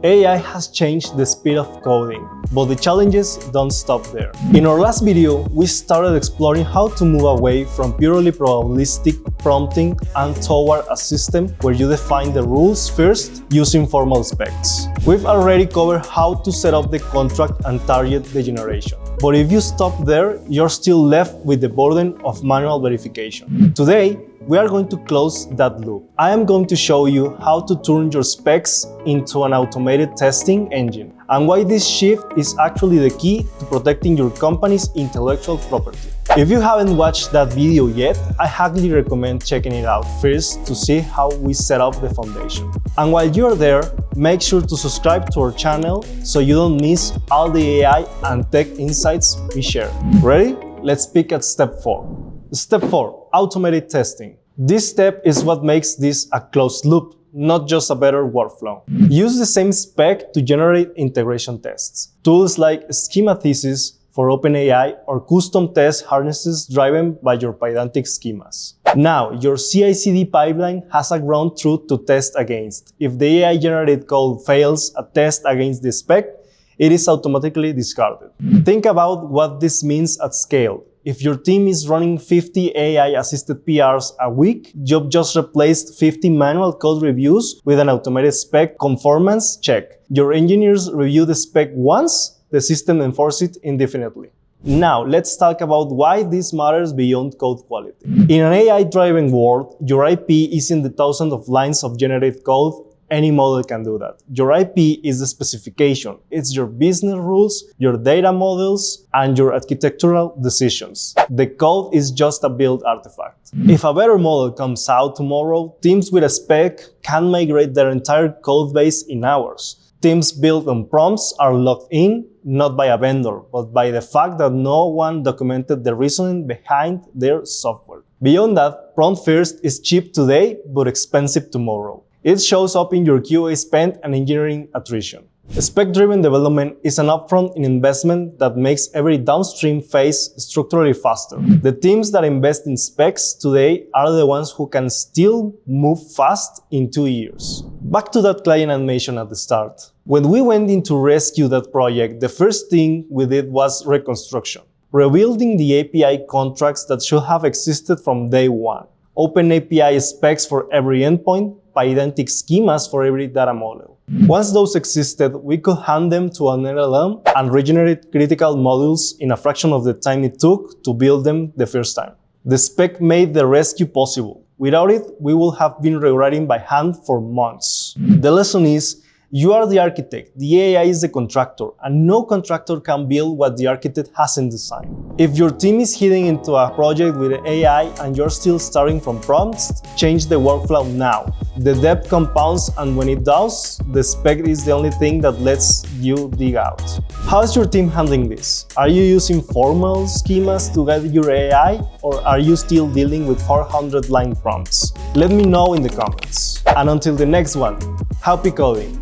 AI has changed the speed of coding, but the challenges don't stop there. In our last video, we started exploring how to move away from purely probabilistic prompting and toward a system where you define the rules first using formal specs. We've already covered how to set up the contract and target the generation. But if you stop there, you're still left with the burden of manual verification. Today, we are going to close that loop. I am going to show you how to turn your specs into an automated testing engine and why this shift is actually the key to protecting your company's intellectual property. If you haven't watched that video yet, I highly recommend checking it out first to see how we set up the foundation. And while you're there, make sure to subscribe to our channel so you don't miss all the AI and tech insights we share. Ready? Let's pick at step 4. Step 4. Automated testing. This step is what makes this a closed loop, not just a better workflow. Use the same spec to generate integration tests. Tools like schemathesis for OpenAI or custom test harnesses driven by your Pydantic schemas. Now, your CI/CD pipeline has a ground truth to test against. If the AI-generated code fails a test against the spec, it is automatically discarded. Think about what this means at scale. If your team is running 50 AI-assisted PRs a week, you've just replaced 50 manual code reviews with an automated spec conformance check. Your engineers review the spec once, the system enforces it indefinitely. Now, let's talk about why this matters beyond code quality. In an AI-driven world, your IP isn't the thousands of lines of generated code. Any model can do that. Your IP is the specification. It's your business rules, your data models, and your architectural decisions. The code is just a build artifact. If a better model comes out tomorrow, teams with a spec can migrate their entire code base in hours. Teams built on prompts are locked in, not by a vendor, but by the fact that no one documented the reasoning behind their software. Beyond that, prompt first is cheap today, but expensive tomorrow. It shows up in your QA spend and engineering attrition. Spec-driven development is an upfront investment that makes every downstream phase structurally faster. The teams that invest in specs today are the ones who can still move fast in 2 years. Back to that client animation at the start. When we went in to rescue that project, the first thing we did was reconstruction. Rebuilding the API contracts that should have existed from day one. Open API specs for every endpoint, Pydantic schemas for every data model. Once those existed, we could hand them to an LLM and regenerate critical modules in a fraction of the time it took to build them the first time. The spec made the rescue possible. Without it, we would have been rewriting by hand for months. The lesson is, you are the architect, the AI is the contractor, and no contractor can build what the architect hasn't designed. If your team is heading into a project with AI and you're still starting from prompts, change the workflow now. The depth compounds, and when it does, the spec is the only thing that lets you dig out. How is your team handling this? Are you using formal schemas to guide your AI, or are you still dealing with 400-line prompts? Let me know in the comments. And until the next one, happy coding!